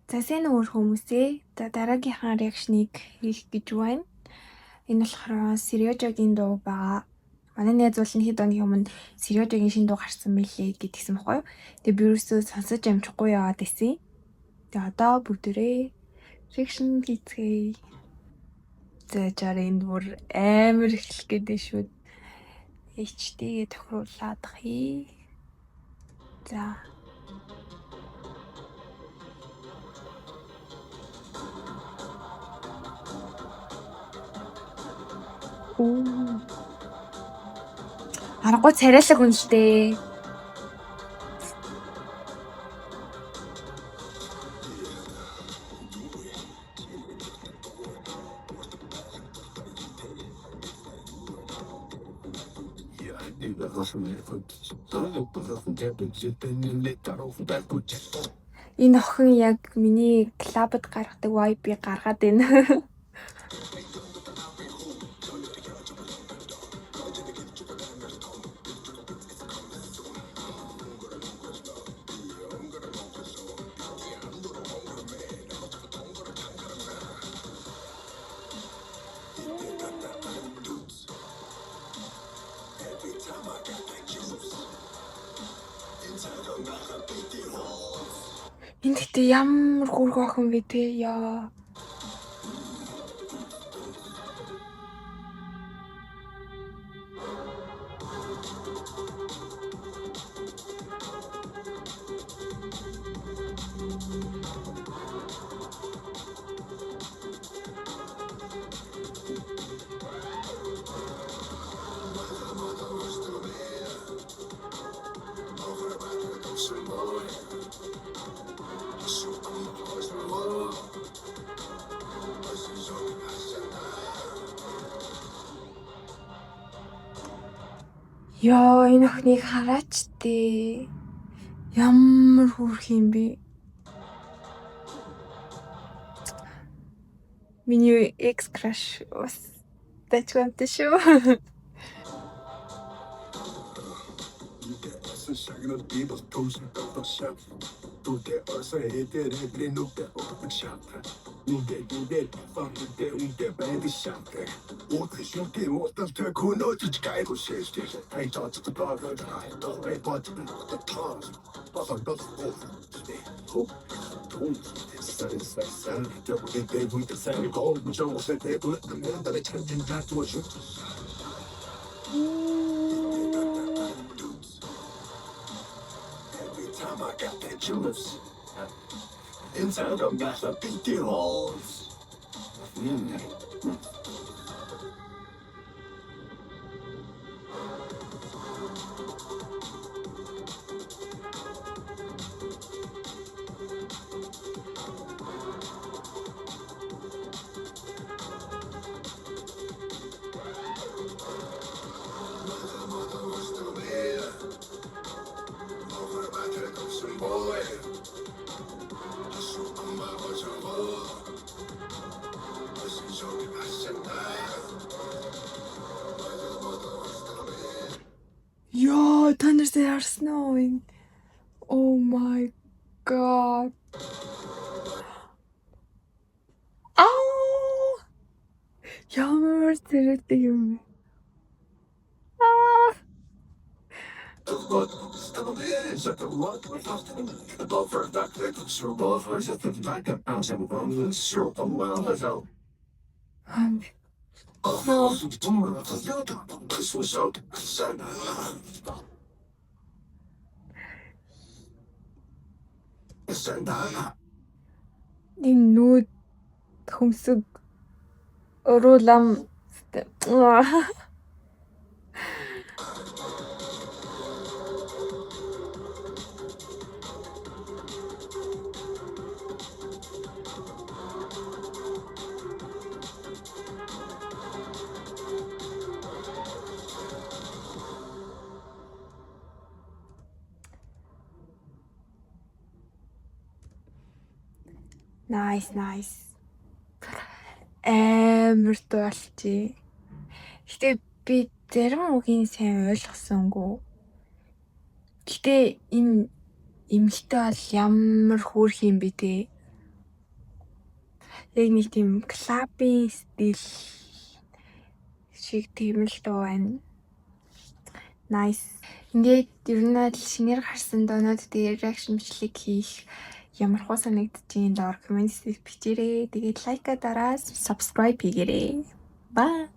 За сайн уу хүмүүсээ. За дараагийнхаа реакшнийг хийх гэж байна. Энэ болохоор Сережагийн дуу байгаа. Манай найз бол хэд өдрийн өмнө Сережагийн шинэ дуу гарсан мэлээ гэдгийгсэн баггүй юу. Тэгээ би юусоо сонсож амжихгүй яваад исэн. Тэгээ одоо бүгдээрээ реакшн хийцгээе. За жаар энд бүр амар эхлэх гэдэг шүү. HD-гээ тохируулаад хий. За. Аргагүй царайлаг хүн л дээ. Энэ охин яг миний клабд гаргадаг vibe-ийг гаргаад байна. Энд гэдэг ямар хүрх охин бэ те яа. Яа энэ охиныг хараач тээ. Ямар хүрх юм бэ? Миний ex crush бас тачгаантай шүү. Яа, та нар сайн харсан уу энэ? Oh my god. Ямар зэрэгтэй юм бэ? Энэ нүд хөмсөг өрүүлам. Nice. Амар туалчи. Гэтэ би зарим үгийг сайн ойлгосонгүй. Гэтэ энэ эмэгтэй бол ямар хөөрх юм бэ те. Яг нэг тийм клабын стил шиг тийм л дуу байна. Nice. Ингээд ер нь л шинээр гарсан доонууд дээр reaction бичлэг хийх ямар хуу санагдчихээн доор коммент бичээрэй. Тэгээд лайка дараас subscribe хийгээрэй. Bye.